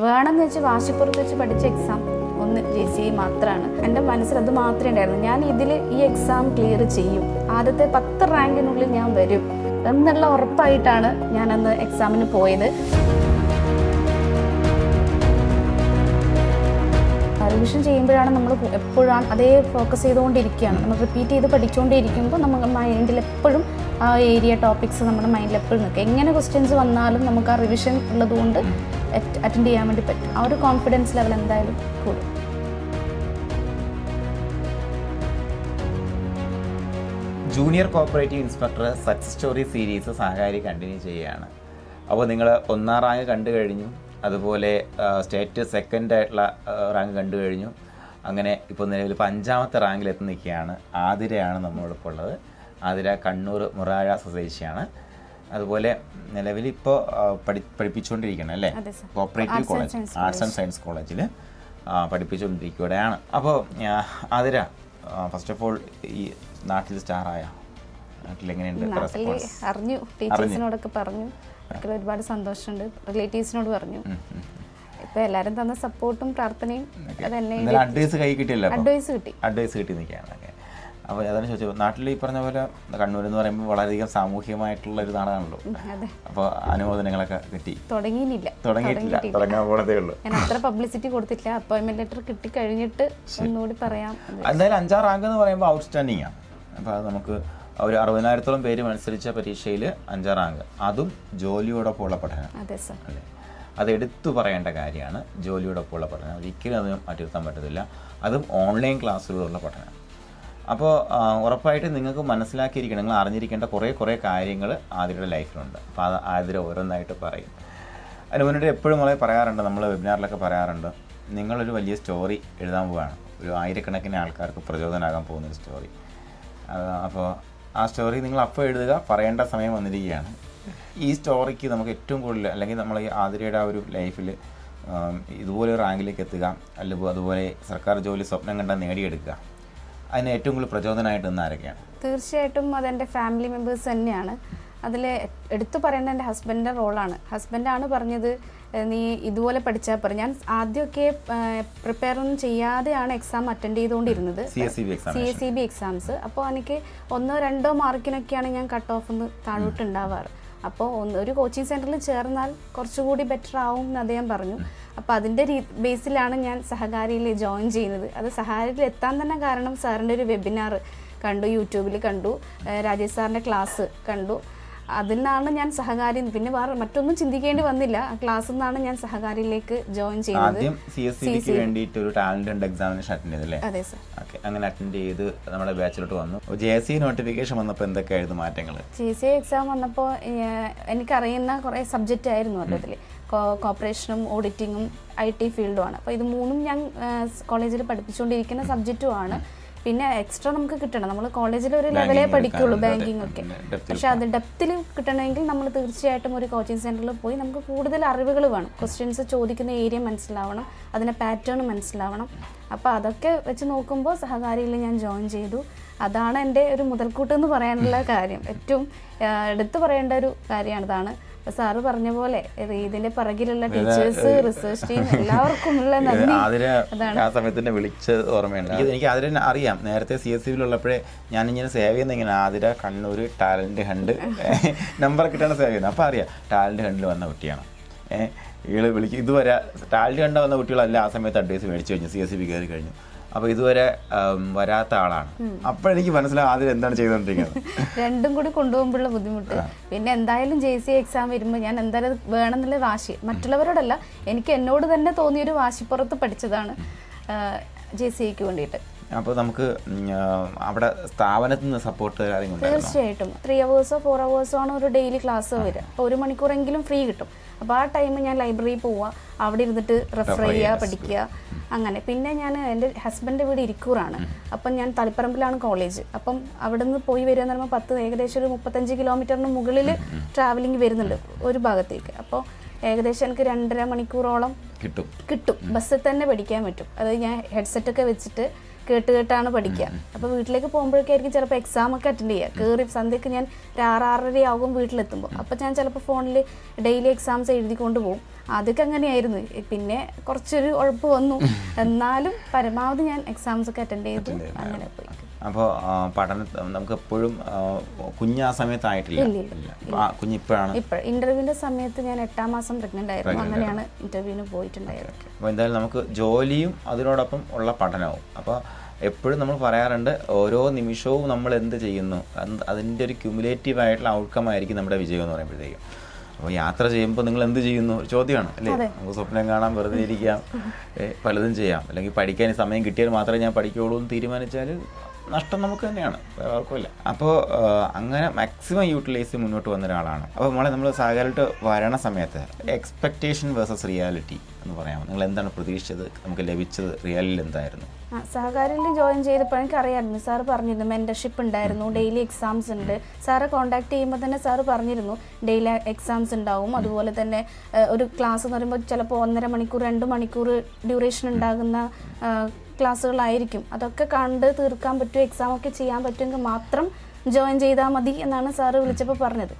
വേണമെന്ന് വെച്ച് വാശിപ്പുറത്ത് വെച്ച് പഠിച്ച എക്സാം ഒന്ന് JCE മാത്രമാണ്. എൻ്റെ മനസ്സിൽ അത് മാത്രമേ ഉണ്ടായിരുന്നു. ഞാൻ ഈ എക്സാം ക്ലിയർ ചെയ്യും, ആദ്യത്തെ 10 റാങ്കിനുള്ളിൽ ഞാൻ വരും എന്നുള്ള ഉറപ്പായിട്ടാണ് ഞാനന്ന് എക്സാമിന് പോയത്. റിവിഷൻ ചെയ്യുമ്പോഴാണ് നമ്മൾ എപ്പോഴാണ് അതേ ഫോക്കസ് ചെയ്തുകൊണ്ടിരിക്കുകയാണ്. നമ്മൾ റിപ്പീറ്റ് ചെയ്ത് പഠിച്ചുകൊണ്ടിരിക്കുമ്പോൾ നമുക്ക് മൈൻഡിൽ എപ്പോഴും ആ ഏരിയ ടോപ്പിക്സ് നമ്മുടെ മൈൻഡിൽ എപ്പോഴും നിൽക്കും. എങ്ങനെ ക്വസ്റ്റ്യൻസ് വന്നാലും നമുക്ക് ആ റിവിഷൻ ഉള്ളതുകൊണ്ട് അറ്റൻഡ് ചെയ്യാൻ വേണ്ടി പറ്റും. ആ ഒരു കോൺഫിഡൻസ് ലെവൽ എന്തായാലും കൂടും. Junior cooperative inspector success story series സഹകാരി കണ്ടിന്യൂ ചെയ്യുകയാണ്. അപ്പോൾ നിങ്ങൾ 1ാം റാങ്ക് കണ്ടു കഴിഞ്ഞു, അതുപോലെ സ്റ്റേറ്റ് സെക്കൻഡായിട്ടുള്ള റാങ്ക് കണ്ടു കഴിഞ്ഞു. അങ്ങനെ ഇപ്പോൾ നിലവിൽ 5ാമത്തെ റാങ്കിൽ എത്തി നിൽക്കുകയാണ്. ആതിരയാണ് നമ്മളോടൊപ്പം ഉള്ളത്. ആതിര കണ്ണൂർ മുറാഴ സ്വദേശിയാണ്. അതുപോലെ നിലവിൽ ഇപ്പോൾ പഠിപ്പിച്ചുകൊണ്ടിരിക്കണം അല്ലേ, cooperative college arts and science കോളേജിൽ പഠിപ്പിച്ചുകൊണ്ടിരിക്കുകയാണ്. അപ്പോൾ ആതിര, ഫസ്റ്റ് ഓഫ് ഓൾ ഈ നാട്ടിൽ സ്റ്റാറായ നാട്ടിൽ എങ്ങനെയുണ്ട്? അറിഞ്ഞു, ടീച്ചേഴ്സിനോടൊക്കെ പറഞ്ഞു, ഒരുപാട് സന്തോഷമുണ്ട്. റിലേറ്റീവ്സിനോട് പറഞ്ഞു. ഇപ്പൊ എല്ലാരും തന്ന സപ്പോർട്ടും പ്രാർത്ഥനയും അഡ്വൈസ് കൈ കിട്ടിയല്ലോ, അഡ്വൈസ് കിട്ടി നിൽക്കുകയാണ്. അപ്പോൾ അതാണ് ചോദിച്ചത്. നാട്ടിൽ ഈ പറഞ്ഞ പോലെ കണ്ണൂർ എന്ന് പറയുമ്പോൾ വളരെയധികം സാമൂഹികമായിട്ടുള്ള ഒരു നാടാണല്ലോ. അപ്പോൾ അനുമോദനങ്ങളൊക്കെ കിട്ടി? തുടങ്ങിയിട്ടില്ല, തുടങ്ങാൻ പോണതേ ഉള്ളൂ. ഞാൻ അത്ര പബ്ലിസിറ്റി കൊടുത്തിട്ടില്ല. അപ്പോയിന്റ്മെന്റ് ലെറ്റർ കിട്ടി കഴിഞ്ഞിട്ട് ഒന്നുകൂടി പറയാം. എന്തായാലും 5ാം റാങ്ക് എന്ന് പറയുമ്പോൾ ഔട്ട്സ്റ്റാൻഡിംഗ് ആണ്. അപ്പോൾ അത് നമുക്ക് ഒരു 60,000-ഓളം പേര് മത്സരിച്ച പരീക്ഷയിൽ 5ാം റാങ്ക്, അതും ജോലിയോടൊപ്പമുള്ള പഠനം അല്ലേ? അത് എടുത്തു പറയേണ്ട കാര്യമാണ്. ജോലിയോടൊപ്പമുള്ള പഠനം ഒരിക്കലും അതിന് മാറ്റിയിരുത്താൻ പറ്റത്തില്ല. അതും ഓൺലൈൻ ക്ലാസ്സുകളുള്ള പഠനം. അപ്പോൾ ഉറപ്പായിട്ട് നിങ്ങൾക്ക് മനസ്സിലാക്കിയിരിക്കണം, നിങ്ങൾ അറിഞ്ഞിരിക്കേണ്ട കുറേ കാര്യങ്ങൾ ആതിരയുടെ ലൈഫിലുണ്ട്. അപ്പോൾ അത് ആതിര ഓരോന്നായിട്ട് പറയും. അതിന് മുന്നോട്ട് എപ്പോഴും നമ്മളെ പറയാറുണ്ട്, നമ്മൾ വെബിനാറിലൊക്കെ പറയാറുണ്ട്, നിങ്ങളൊരു വലിയ സ്റ്റോറി എഴുതാൻ പോവുകയാണ്, ഒരു ആയിരക്കണക്കിന് ആൾക്കാർക്ക് പ്രചോദനമാകാൻ പോകുന്നൊരു സ്റ്റോറി. അപ്പോൾ ആ സ്റ്റോറി നിങ്ങൾ അപ്പോൾ എഴുതുക, പറയേണ്ട സമയം വന്നിരിക്കുകയാണ്. ഈ സ്റ്റോറിക്ക് നമുക്ക് ഏറ്റവും കൂടുതൽ, അല്ലെങ്കിൽ നമ്മൾ ഈ ആതിരയുടെ ആ ഒരു ലൈഫിൽ ഇതുപോലെ ഒരു റാങ്കിലേക്ക് എത്തുക, അല്ലെങ്കിൽ അതുപോലെ സർക്കാർ ജോലി സ്വപ്നം കണ്ടാൽ നേടിയെടുക്കുക, അതിന് ഏറ്റവും കൂടുതൽ പ്രചോദനമായിട്ട് നിന്ന് ആരൊക്കെയാണ്? തീർച്ചയായിട്ടും അതെൻ്റെ ഫാമിലി മെമ്പേഴ്സ് തന്നെയാണ്. അതിൽ എടുത്തു പറയേണ്ട എൻ്റെ ഹസ്ബൻഡിൻ്റെ റോളാണ്. ഹസ്ബൻഡാണ് പറഞ്ഞത്, നീ ഇതുപോലെ പഠിച്ചാൽ പറ. ഞാൻ ആദ്യമൊക്കെ പ്രിപ്പയർ ഒന്നും ചെയ്യാതെയാണ് എക്സാം അറ്റൻഡ് ചെയ്തുകൊണ്ടിരുന്നത്, CSEB എക്സാംസ്. അപ്പോൾ എനിക്ക് 1-2 മാർക്കിനൊക്കെയാണ് ഞാൻ കട്ട് ഓഫ് ഒന്ന് താഴോട്ട് ഉണ്ടാവാറ്. അപ്പോൾ ഒരു കോച്ചിങ് സെൻറ്ററിൽ ചേർന്നാൽ കുറച്ചുകൂടി ബെറ്റർ ആവും എന്ന് അദ്ദേഹം പറഞ്ഞു. അപ്പോൾ അതിൻ്റെ ബേസിലാണ് ഞാൻ സഹകാരിയിൽ ജോയിൻ ചെയ്യുന്നത്. അത് സഹകാരിയിൽ എത്താൻ തന്നെ കാരണം സാറിൻ്റെ ഒരു വെബിനാർ കണ്ടു, യൂട്യൂബിൽ കണ്ടു, രാജേഷ് സാറിൻ്റെ ക്ലാസ് കണ്ടു. അതിൽ നിന്നാണ് ഞാൻ സഹകാരി, പിന്നെ വേറെ മറ്റൊന്നും ചിന്തിക്കേണ്ടി വന്നില്ല. ആ ക്ലാസ്സിൽ നിന്നാണ് ഞാൻ സഹകാരിയിലേക്ക് ജോയിൻ ചെയ്യുന്നത്. ആദ്യം CSEBക്ക് വേണ്ടിയിട്ട് ഒരു ടാലന്റ് എക്സാമിനേഷൻ അറ്റൻഡ് ചെയ്തല്ലേ? അതെ സർ. ഓക്കെ, അങ്ങനെ അറ്റൻഡ് ചെയ്ത് നമ്മുടെ ബാച്ചിലോട്ട് വന്നു. JCE നോട്ടിഫിക്കേഷൻ വന്നപ്പോൾ എന്തൊക്കെയായിരുന്നു മാറ്റങ്ങൾ? JCE എക്സാം വന്നപ്പോൾ എനിക്കറിയുന്ന കുറേ സബ്ജക്റ്റ് ആയിരുന്നു അതിൽ. കോപ്പറേഷനും ഓഡിറ്റിങ്ങും IT ഫീൽഡുമാണ്. അപ്പോൾ ഇത് 3ഉം ഞാൻ കോളേജിൽ പഠിപ്പിച്ചുകൊണ്ടിരിക്കുന്ന സബ്ജക്റ്റുമാണ്. പിന്നെ എക്സ്ട്രാ നമുക്ക് കിട്ടണം, നമ്മൾ കോളേജിൽ ഒരു ലെവലേ പഠിക്കുള്ളൂ, ബാങ്കിങ് ഒക്കെ. പക്ഷെ അത് ഡെപ്തിൽ കിട്ടണമെങ്കിൽ നമ്മൾ തീർച്ചയായിട്ടും ഒരു കോച്ചിങ് സെൻറ്ററിൽ പോയി നമുക്ക് കൂടുതൽ അറിവുകൾ വേണം. ക്വസ്റ്റ്യൻസ് ചോദിക്കുന്ന ഏരിയ മനസ്സിലാവണം, അതിൻ്റെ പാറ്റേൺ മനസ്സിലാവണം. അപ്പോൾ അതൊക്കെ വെച്ച് നോക്കുമ്പോൾ സഹകാരിയിൽ ഞാൻ ജോയിൻ ചെയ്തു. അതാണ് എൻ്റെ ഒരു മുതൽക്കൂട്ട് എന്ന് പറയാനുള്ള കാര്യം. ഏറ്റവും എടുത്തു പറയേണ്ട ഒരു കാര്യമാണ് ഇതാണ്. സാറ് പറഞ്ഞ പോലെ ഇതിന്റെ പിറകിലുള്ള ടീച്ചേഴ്സ്, റിസർച്ച് ടീം, എല്ലാവർക്കും ഉള്ള നന്ദി. ആ സമയത്ത് വിളിച്ച ഓർമ്മയുണ്ട്. എനിക്ക് അതിനെ അറിയാം, നേരത്തെ CSEBിലുള്ളപ്പോഴേ ഞാനിങ്ങനെ സേവ് ചെയ്യുന്ന ഇങ്ങനെ Athira Kannur talent hunt number കിട്ടാണ് സേവ് ചെയ്യുന്നത്. അപ്പോൾ അറിയാം ടാലന്റ് ഹണ്ടിൽ വന്ന കുട്ടിയാണ്. ഇയാൾ വിളിക്കും. ഇതുവരെ ടാലന്റ് ഹണ്ട് വന്ന കുട്ടികളല്ല ആ സമയത്ത് അഡ്വൈസ് മേടിച്ചു കഴിഞ്ഞു, CSEB കയറി കഴിഞ്ഞു. അപ്പോൾ ഇതുവരെ വരാത്ത ആളാണ്. അപ്പോഴെനിക്ക് മനസ്സിലാവും ആദ്യം എന്താണ് ചെയ്തുകൊണ്ടിരിക്കുന്നത്. രണ്ടും കൂടി കൊണ്ടുപോകുമ്പോഴുള്ള ബുദ്ധിമുട്ട്. പിന്നെ എന്തായാലും JCE എക്സാം വരുമ്പോൾ ഞാൻ എന്തായാലും വേണമെന്നുള്ള വാശി, മറ്റുള്ളവരോടല്ല, എനിക്ക് എന്നോട് തന്നെ തോന്നിയൊരു വാശിപ്പുറത്ത് പഠിച്ചതാണ് JCEക്ക് വേണ്ടിയിട്ട്. അപ്പോൾ നമുക്ക് അവിടെ സ്ഥാപനത്തിൽ നിന്ന് സപ്പോർട്ട് തീർച്ചയായിട്ടും 3 hours 4 hours ആണ് ഒരു ഡെയിലി ക്ലാസ് വരിക. അപ്പോൾ 1 മണിക്കൂറെങ്കിലും ഫ്രീ കിട്ടും. അപ്പോൾ ആ ടൈം ഞാൻ ലൈബ്രറിയിൽ പോവുക, അവിടെ ഇരുന്നിട്ട് റെഫർ ചെയ്യുക, പഠിക്കുക, അങ്ങനെ. പിന്നെ ഞാൻ എൻ്റെ ഹസ്ബൻഡിൻ്റെ വീട് ഇരിക്കൂറാണ്. അപ്പം ഞാൻ തളിപ്പറമ്പിലാണ് കോളേജ്. അപ്പം അവിടെ നിന്ന് പോയി വരിക എന്ന് പറയുമ്പോൾ ഏകദേശം ഒരു 35 കിലോമീറ്ററിന് മുകളിൽ ട്രാവലിംഗ് വരുന്നുണ്ട് ഒരു ഭാഗത്തേക്ക്. അപ്പോൾ ഏകദേശം എനിക്ക് 2.5 മണിക്കൂറോളം കിട്ടും. ബസ്സിൽ തന്നെ പഠിക്കാൻ പറ്റും. അത് ഞാൻ ഹെഡ്സെറ്റൊക്കെ വെച്ചിട്ട് കേട്ടാണ് പഠിക്കുക. അപ്പോൾ വീട്ടിലേക്ക് പോകുമ്പോഴേക്കായിരിക്കും ചിലപ്പോൾ എക്സാം ഒക്കെ അറ്റൻഡ് ചെയ്യുക. കയറി സന്ധ്യക്ക് ഞാൻ 6-6:30 ആകും വീട്ടിലെത്തുമ്പോൾ. അപ്പോൾ ഞാൻ ചിലപ്പോൾ ഫോണിൽ ഡെയിലി എക്സാംസ് എഴുതിക്കൊണ്ട് പോകും. അതൊക്കെ അങ്ങനെയായിരുന്നു. പിന്നെ കുറച്ചൊരു ഉഴപ്പ് വന്നു, എന്നാലും പരമാവധി ഞാൻ എക്സാംസ് ഒക്കെ അറ്റൻഡ് ചെയ്തു, അങ്ങനെ പോയി. അപ്പോൾ പഠനം നമുക്ക് എപ്പോഴും കുഞ്ഞ് ആ സമയത്തായിട്ടില്ല, കുഞ്ഞിപ്പോഴാണ് ഇന്റർവ്യൂവിന്റെ സമയത്ത് ഞാൻ 8ാം മാസം പ്രഗ്നന്റ് ആയിരുന്നു, അങ്ങനെയാണ് ഇന്റർവ്യൂവിന് പോയിട്ടുണ്ടായത്. അപ്പോൾ എന്തായാലും നമുക്ക് ജോലിയും അതിനോടൊപ്പം ഉള്ള പഠനവും. അപ്പോൾ എപ്പോഴും നമ്മൾ പറയാറുണ്ട്, ഓരോ നിമിഷവും നമ്മൾ എന്ത് ചെയ്യുന്നു അതിൻ്റെ ഒരു ക്യുമുലേറ്റീവ് ആയിട്ടുള്ള ഔട്ട്കം ആയിരിക്കും നമ്മുടെ വിജയം എന്ന് പറയുമ്പോഴത്തേക്കും. അപ്പോൾ യാത്ര ചെയ്യുമ്പോൾ നിങ്ങൾ എന്ത് ചെയ്യുന്നു ഒരു ചോദ്യമാണ് അല്ലേ. നമുക്ക് സ്വപ്നം കാണാം, വെറുതെ ഇരിക്കാം, പലതും ചെയ്യാം. അല്ലെങ്കിൽ പഠിക്കാൻ സമയം കിട്ടിയാൽ മാത്രമേ ഞാൻ പഠിക്കുകയുള്ളൂ എന്ന് തീരുമാനിച്ചാൽ നഷ്ടം നമുക്ക് തന്നെയാണ്, വേറെ ആർക്കുമില്ല. അപ്പോൾ അങ്ങനെ മാക്സിമം യൂട്ടിലൈസ് മുന്നോട്ട് വന്ന ഒരാളാണ്. അപ്പോൾ മോളെ നമ്മൾ സഹകാരിട്ട് വരണ സമയത്ത് എക്സ്പെക്റ്റേഷൻ വേഴ്സസ് റിയാലിറ്റി എന്ന് പറയാമോ? നിങ്ങൾ എന്താണ് പ്രതീക്ഷിച്ചത്, നമുക്ക് ലഭിച്ചത് റിയാലിറ്റി എന്തായിരുന്നു? സഹകാരിയിൽ ജോയിൻ ചെയ്തപ്പോൾ എനിക്ക് അറിയാമായിരുന്നു, സാറ് പറഞ്ഞിരുന്നു മെൻറ്റർഷിപ്പ് ഉണ്ടായിരുന്നു, ഡെയിലി എക്സാംസ് ഉണ്ട്. സാറെ കോൺടാക്ട് ചെയ്യുമ്പോൾ തന്നെ സാറ് പറഞ്ഞിരുന്നു ഡെയിലി എക്സാംസ് ഉണ്ടാവും. അതുപോലെ തന്നെ ഒരു ക്ലാസ് എന്ന് പറയുമ്പോൾ ചിലപ്പോൾ 1.5 മണിക്കൂർ 2 മണിക്കൂർ ഡ്യൂറേഷൻ ഉണ്ടാകുന്ന ക്ലാസ്സുകളായിരിക്കും. അതൊക്കെ കണ്ട് തീർക്കാൻ പറ്റും, എക്സാം ഒക്കെ ചെയ്യാൻ പറ്റുമെങ്കിൽ മാത്രം ജോയിൻ ചെയ്താൽ മതി എന്നാണ് സാറ് വിളിച്ചപ്പോൾ പറഞ്ഞത്.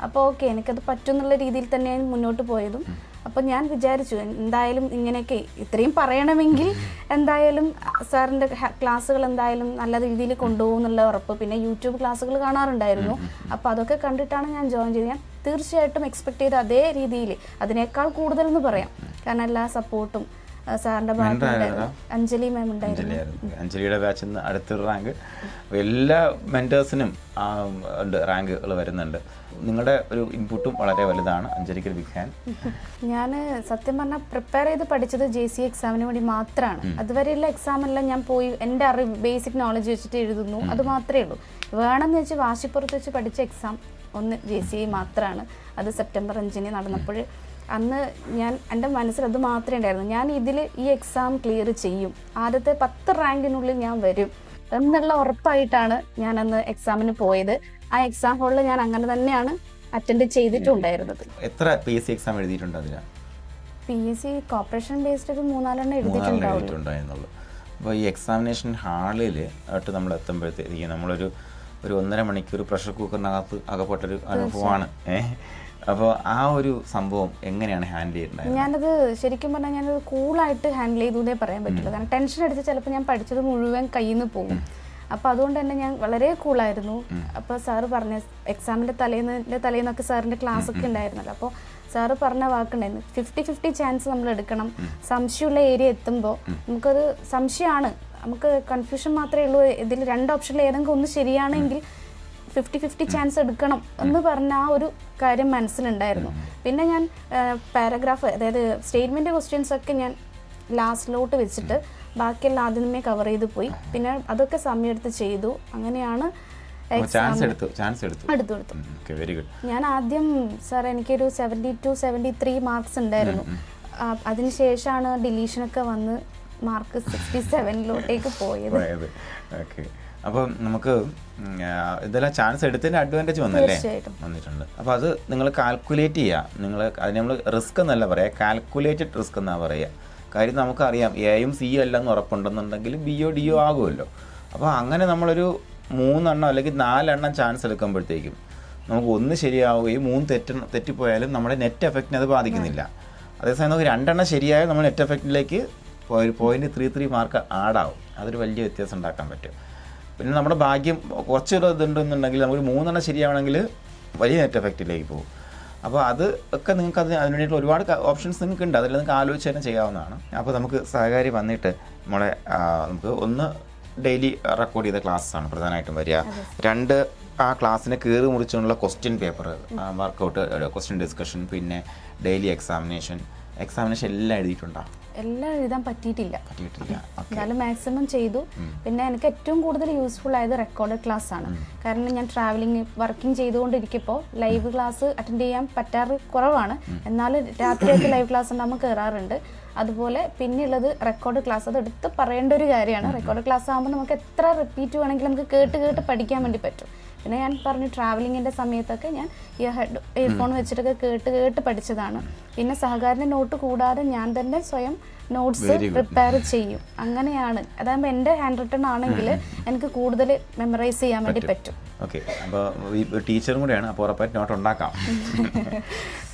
അപ്പോൾ ഓക്കെ, എനിക്കത് പറ്റും എന്നുള്ള രീതിയിൽ തന്നെയാണ് മുന്നോട്ട് പോയതും. അപ്പോൾ ഞാൻ വിചാരിച്ചു എന്തായാലും ഇങ്ങനെയൊക്കെ ഇത്രയും പറയണമെങ്കിൽ എന്തായാലും സാറിൻ്റെ ക്ലാസ്സുകൾ എന്തായാലും നല്ല രീതിയിൽ കൊണ്ടുപോകും എന്നുള്ള ഉറപ്പ്. പിന്നെ യൂട്യൂബ് ക്ലാസ്സുകൾ കാണാറുണ്ടായിരുന്നു, അപ്പോൾ അതൊക്കെ കണ്ടിട്ടാണ് ഞാൻ ജോയിൻ ചെയ്തത്. ഞാൻ തീർച്ചയായിട്ടും എക്സ്പെക്ട് ചെയ്ത അതേ രീതിയിൽ, അതിനേക്കാൾ കൂടുതൽ എന്ന് പറയാം. കാരണം എല്ലാ സപ്പോർട്ടും സാറിൻ്റെ ഭാഗത്തുനിന്ന് അഞ്ജലി മാം ഉണ്ടായിരുന്നു. അഞ്ജലിയുടെ ബാച്ചിൽ നിന്ന് അടുത്തൊരു റാങ്ക്. എല്ലാ മെൻറ്റേഴ്സിനും ഉണ്ട്, റാങ്കുകൾ വരുന്നുണ്ട്. നിങ്ങളുടെ ഒരു ഇൻപുട്ടും വളരെ വലുതാണ്. അഞ്ജലിക്ക് ഒരു ബിഗ് ഹാൻഡ്. ഞാൻ സത്യം പറഞ്ഞാൽ പ്രിപ്പയർ ചെയ്ത് പഠിച്ചത് JC എക്സാമിന് വേണ്ടി മാത്രമാണ്. അതുവരെയുള്ള എക്സാമെല്ലാം ഞാൻ പോയി എൻ്റെ അറിവ് ബേസിക് നോളജ് വെച്ചിട്ട് എഴുതുന്നു, അത് മാത്രമേ ഉള്ളൂ. വേണമെന്ന് വെച്ച് വാശിപ്പുറത്ത് വെച്ച് പഠിച്ച എക്സാം ഒന്ന് JCI മാത്രമാണ്. അത് സെപ്റ്റംബർ 5-ന് നടന്നപ്പോൾ അന്ന് ഞാൻ എൻ്റെ മനസ്സിൽ അത് മാത്രമേ ഉണ്ടായിരുന്നു, ഞാൻ ഇതിൽ ഈ എക്സാം ക്ലിയർ ചെയ്യും, ആദ്യത്തെ 10 റാങ്കിനുള്ളിൽ ഞാൻ വരും എന്നുള്ള ഉറപ്പായിട്ടാണ് ഞാൻ അന്ന് എക്സാമിന് പോയത്. ആ എക്സാം ഹോളിൽ ഞാൻ അങ്ങനെ തന്നെയാണ് അറ്റൻഡ് ചെയ്തിട്ടുണ്ടായിരുന്നത്. എത്ര PSC എക്സാം എഴുതിയിട്ടുണ്ട്? അതിൽ PSC കോർപ്പറേഷൻ ബേസ്ഡ് ഒരു 3-4 എഴുതിയിട്ടുണ്ടായിരുന്നു. അപ്പോൾ ഈ എക്സാമിനേഷൻ ഹാളിൽ ആയിട്ട് നമ്മൾ എത്തുമ്പോഴത്തേക്ക് നമ്മളൊരു 1.5 മണിക്കൂർ പ്രഷർ കുക്കറിനകത്ത് അകപ്പെട്ടൊരു അനുഭവമാണ്. അപ്പോൾ ആ ഒരു സംഭവം എങ്ങനെയാണ് ഹാൻഡിൽ ചെയ്തിട്ടുണ്ടായത്? ഞാനത് ശരിക്കും പറഞ്ഞാൽ ഞാനത് കൂളായിട്ട് ഹാൻഡിൽ ചെയ്തേ പറയാൻ പറ്റുള്ളൂ. കാരണം ടെൻഷൻ അടിച്ച് ചിലപ്പോൾ ഞാൻ പഠിച്ചത് മുഴുവൻ കയ്യിൽ നിന്ന് പോകും. അപ്പോൾ അതുകൊണ്ട് തന്നെ ഞാൻ വളരെ കൂളായിരുന്നു. അപ്പോൾ സാറ് പറഞ്ഞ എക്സാമിൻ്റെ തലേന്നൊക്കെ സാറിൻ്റെ ക്ലാസ് ഒക്കെ ഉണ്ടായിരുന്നല്ലോ. അപ്പോൾ സാറ് പറഞ്ഞ വാക്കുണ്ടായിരുന്നു, 50-50 ചാൻസ് നമ്മൾ എടുക്കണം. സംശയമുള്ള ഏരിയ എത്തുമ്പോൾ നമുക്കത് സംശയമാണ്, നമുക്ക് കൺഫ്യൂഷൻ മാത്രമേ ഉള്ളൂ. ഇതിൽ 2 ഓപ്ഷനിൽ ഏതെങ്കിലും ഒന്ന് ശരിയാണെങ്കിൽ 50-50 ചാൻസ് എടുക്കണം എന്ന് പറഞ്ഞ ആ ഒരു കാര്യം മനസ്സിലുണ്ടായിരുന്നു. പിന്നെ ഞാൻ പാരഗ്രാഫ്, അതായത് സ്റ്റേറ്റ്മെൻറ്റ് ക്വസ്റ്റ്യൻസ് ഒക്കെ ഞാൻ ലാസ്റ്റിലോട്ട് വെച്ചിട്ട് ബാക്കിയെല്ലാം ആദ്യമേ കവർ ചെയ്ത് പോയി. പിന്നെ അതൊക്കെ സമയമെടുത്ത് ചെയ്തു. അങ്ങനെയാണ് എടുത്തു. ഞാൻ ആദ്യം സാർ എനിക്കൊരു 72-73 മാർക്സ് ഉണ്ടായിരുന്നു. അതിനുശേഷമാണ് ഡിലീഷനൊക്കെ വന്ന് മാർക്ക് 67-ലോട്ടേക്ക് പോയത്. അപ്പം നമുക്ക് ഇതെല്ലാം ചാൻസ് എടുത്തതിൻ്റെ അഡ്വാൻറ്റേജ് വന്നിട്ടുണ്ട്. അപ്പോൾ അത് നിങ്ങൾ കാൽക്കുലേറ്റ് ചെയ്യുക. നിങ്ങൾ അതിന് നമ്മൾ റിസ്ക് എന്നല്ല പറയുക, കാൽക്കുലേറ്റഡ് റിസ്ക് എന്നാണ് പറയുക. കാര്യം നമുക്കറിയാം Aയും Cയും എല്ലാം എന്ന് ഉറപ്പുണ്ടെന്നുണ്ടെങ്കിൽ BO DO ആകുമല്ലോ. അപ്പോൾ അങ്ങനെ നമ്മളൊരു 3 എണ്ണം അല്ലെങ്കിൽ 4 എണ്ണം ചാൻസ് എടുക്കുമ്പോഴത്തേക്കും നമുക്ക് 1 ശരിയാവുകയും 3 തെറ്റിപ്പോയാലും നമ്മുടെ നെറ്റ് എഫക്റ്റിനെ അത് ബാധിക്കുന്നില്ല. അതേസമയം നമുക്ക് 2 എണ്ണം ശരിയായാൽ നമ്മൾ നെറ്റ് എഫക്റ്റിലേക്ക് 0.33 മാർക്ക് ആഡാവും. അതൊരു വലിയ വ്യത്യാസം ഉണ്ടാക്കാൻ പറ്റും. പിന്നെ നമ്മുടെ ഭാഗ്യം കുറച്ചൊരു ഇതുണ്ടെന്നുണ്ടെങ്കിൽ നമുക്ക് 3 എണ്ണം ശരിയാവണമെങ്കിൽ വലിയ നെറ്റ് എഫക്റ്റിലേക്ക് പോകും. അപ്പോൾ അത് ഒക്കെ നിങ്ങൾക്ക് അതിന് വേണ്ടിയിട്ട് ഒരുപാട് ഓപ്ഷൻസ് നിങ്ങൾക്ക് ഉണ്ട്, അതിൽ നിങ്ങൾക്ക് ആലോചിച്ച് തന്നെ ചെയ്യാവുന്നതാണ്. അപ്പോൾ നമുക്ക് സഹകാരി വന്നിട്ട് നമ്മളെ നമുക്ക് ഒന്ന് ഡെയിലി റെക്കോർഡ് ചെയ്ത ക്ലാസ്സാണ് പ്രധാനമായിട്ടും വരിക. 2 ആ ക്ലാസ്സിനെ കീറി മുറിച്ചുള്ള question paper, workout, question discussion, പിന്നെ ഡെയിലി എക്സാമിനേഷൻ എല്ലാം എഴുതിയിട്ടുണ്ടാകും. എല്ലാം എഴുതാൻ പറ്റിയിട്ടില്ല, എന്നാലും മാക്സിമം ചെയ്തു. പിന്നെ എനിക്ക് ഏറ്റവും കൂടുതൽ യൂസ്ഫുൾ ആയത് റെക്കോർഡ് ക്ലാസ് ആണ്. കാരണം ഞാൻ വർക്കിംഗ് ചെയ്തുകൊണ്ടിരിക്കുമ്പോൾ ലൈവ് ക്ലാസ് അറ്റൻഡ് ചെയ്യാൻ പറ്റാറ് കുറവാണ്. എന്നാലും രാത്രിയൊക്കെ ലൈവ് ക്ലാസ് ഉണ്ടാകുമ്പോൾ കയറാറുണ്ട്. അതുപോലെ പിന്നെയുള്ളത് റെക്കോർഡ് ക്ലാസ്, അത് എടുത്ത് പറയേണ്ട ഒരു കാര്യമാണ്. റെക്കോർഡ് ക്ലാസ് ആകുമ്പോൾ നമുക്ക് എത്ര റിപ്പീറ്റ് വേണമെങ്കിലും നമുക്ക് കേട്ട് പഠിക്കാൻ വേണ്ടി പറ്റും. പിന്നെ ഞാൻ പറഞ്ഞു ട്രാവലിങ്ങിൻ്റെ സമയത്തൊക്കെ ഞാൻ ഇയർഫോൺ വെച്ചിട്ടൊക്കെ കേട്ട് പഠിച്ചതാണ്. പിന്നെ സഹകാരൻ്റെ നോട്ട് കൂടാതെ ഞാൻ തന്നെ സ്വയം നോട്ട്സ് പ്രിപ്പയർ ചെയ്യും. അങ്ങനെയാണ്. അതാകുമ്പോൾ എൻ്റെ ഹാൻഡ് റിട്ടൺ ആണെങ്കിൽ എനിക്ക് കൂടുതൽ മെമ്മറൈസ് ചെയ്യാൻ വേണ്ടി പറ്റും. ഓക്കെ, അപ്പോൾ ടീച്ചറും കൂടെയാണ്, അപ്പോൾ ഉറപ്പായിട്ട് നോട്ട് ഉണ്ടാക്കാം.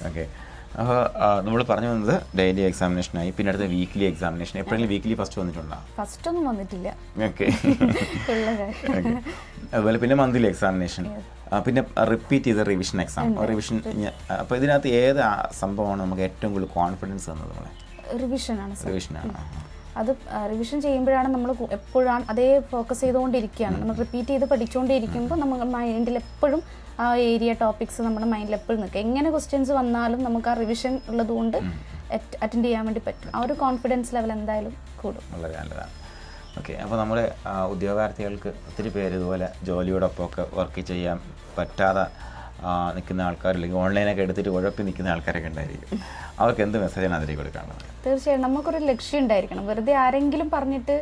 ഓക്കെ, അപ്പോൾ നമ്മൾ പറഞ്ഞു വന്നത് ഡെയിലി എക്സാമിനേഷനായി, പിന്നെ അടുത്ത വീക്ക്ലി എക്സാമിനേഷൻ. എപ്പോഴെങ്കിലും വീക്ക്ലി ഫസ്റ്റ് വന്നിട്ടുണ്ടോ? ഫസ്റ്റ് ഒന്നും വന്നിട്ടില്ല. ഓക്കെ, അതുപോലെ പിന്നെ മന്ത്ലി എക്സാമിനേഷൻ, പിന്നെ റിപ്പീറ്റ് ചെയ്ത റിവിഷൻ എക്സാം. റിവിഷൻ, അപ്പോൾ ഇതിനകത്ത് ഏത് സംഭവമാണ് നമുക്ക് ഏറ്റവും കൂടുതൽ കോൺഫിഡൻസ് തന്നത്? നമ്മളെ റിവിഷനാണ്. അത് റിവിഷൻ ചെയ്യുമ്പോഴാണ് നമ്മൾ എപ്പോഴാണ് അതേ ഫോക്കസ് ചെയ്തുകൊണ്ടിരിക്കുകയാണ്. നമ്മൾ റിപ്പീറ്റ് ചെയ്ത് പഠിച്ചുകൊണ്ടിരിക്കുമ്പോൾ നമുക്ക് മൈൻഡിൽ എപ്പോഴും ആ ഏരിയ ടോപ്പിക്സ് നമ്മുടെ മൈൻഡിൽ എപ്പോഴും നിൽക്കും. എങ്ങനെ ക്വസ്റ്റ്യൻസ് വന്നാലും നമുക്ക് ആ റിവിഷൻ ഉള്ളതുകൊണ്ട് അറ്റൻഡ് ചെയ്യാൻ വേണ്ടി പറ്റും. ആ ഒരു കോൺഫിഡൻസ് ലെവൽ എന്തായാലും കൂടും. വളരെ നല്ലതാണ്. ഓക്കെ, അപ്പോൾ നമ്മുടെ ഉദ്യോഗാർത്ഥികൾക്ക് ഒത്തിരി പേര് ഇതുപോലെ ജോലിയോടൊപ്പം ഒക്കെ വർക്ക് ചെയ്യാൻ പറ്റാതെ നിൽക്കുന്ന ആൾക്കാർ, അല്ലെങ്കിൽ ഓൺലൈനൊക്കെ എടുത്തിട്ട് ഉഴപ്പി നിൽക്കുന്ന ആൾക്കാരൊക്കെ ഉണ്ടായിരിക്കും. അവർക്ക് എന്ത് മെസ്സേജാണ് അതിലേക്ക് കൊടുക്കാനുള്ളത്? തീർച്ചയായും നമുക്കൊരു ലക്ഷ്യം ഉണ്ടായിരിക്കണം. വെറുതെ ആരെങ്കിലും പറഞ്ഞിട്ട്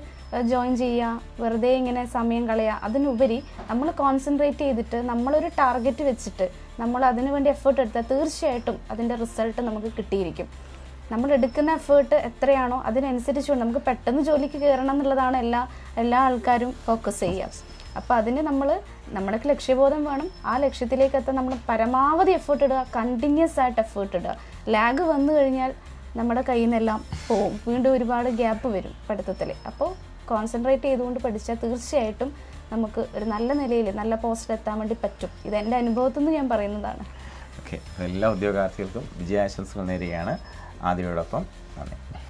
ജോയിൻ ചെയ്യുക, വെറുതെ ഇങ്ങനെ സമയം കളയുക, അതിനുപരി നമ്മൾ കോൺസെൻട്രേറ്റ് ചെയ്തിട്ട് നമ്മളൊരു ടാർഗറ്റ് വെച്ചിട്ട് നമ്മൾ അതിനു വേണ്ടി എഫേർട്ട് എടുത്താൽ തീർച്ചയായിട്ടും അതിൻ്റെ റിസൾട്ട് നമുക്ക് കിട്ടിയിരിക്കും. നമ്മൾ എടുക്കുന്ന എഫേർട്ട് എത്രയാണോ അതിനനുസരിച്ചുകൊണ്ട് നമുക്ക് പെട്ടെന്ന് ജോലിക്ക് കയറണം എന്നുള്ളതാണ് എല്ലാ ആൾക്കാരും ഫോക്കസ് ചെയ്യുക. അപ്പോൾ അതിന് നമ്മുടെ ലക്ഷ്യബോധം വേണം. ആ ലക്ഷ്യത്തിലേക്ക് എത്താൻ നമ്മൾ പരമാവധി എഫേർട്ട് ഇടുക, കണ്ടിന്യൂസ് ആയിട്ട് എഫേർട്ട് ഇടുക. ലാഗ് വന്നു കഴിഞ്ഞാൽ നമ്മുടെ കയ്യിൽ നിന്നെല്ലാം പോവും, വീണ്ടും ഒരുപാട് ഗ്യാപ്പ് വരും പഠിത്തത്തിൽ. അപ്പോൾ കോൺസെൻട്രേറ്റ് ചെയ്തുകൊണ്ട് പഠിച്ചാൽ തീർച്ചയായിട്ടും നമുക്ക് ഒരു നല്ല നിലയിൽ നല്ല പോസ്റ്റിൽ എത്താൻ വേണ്ടി പറ്റും. ഇത് എൻ്റെ അനുഭവത്തിൽ നിന്ന് ഞാൻ പറയുന്നതാണ്. ഓക്കെ, എല്ലാ ഉദ്യോഗാർത്ഥികൾക്കും വിജയാശംസകൾ നേരുകയാണ്. ആതിരയോടൊപ്പം നന്ദി.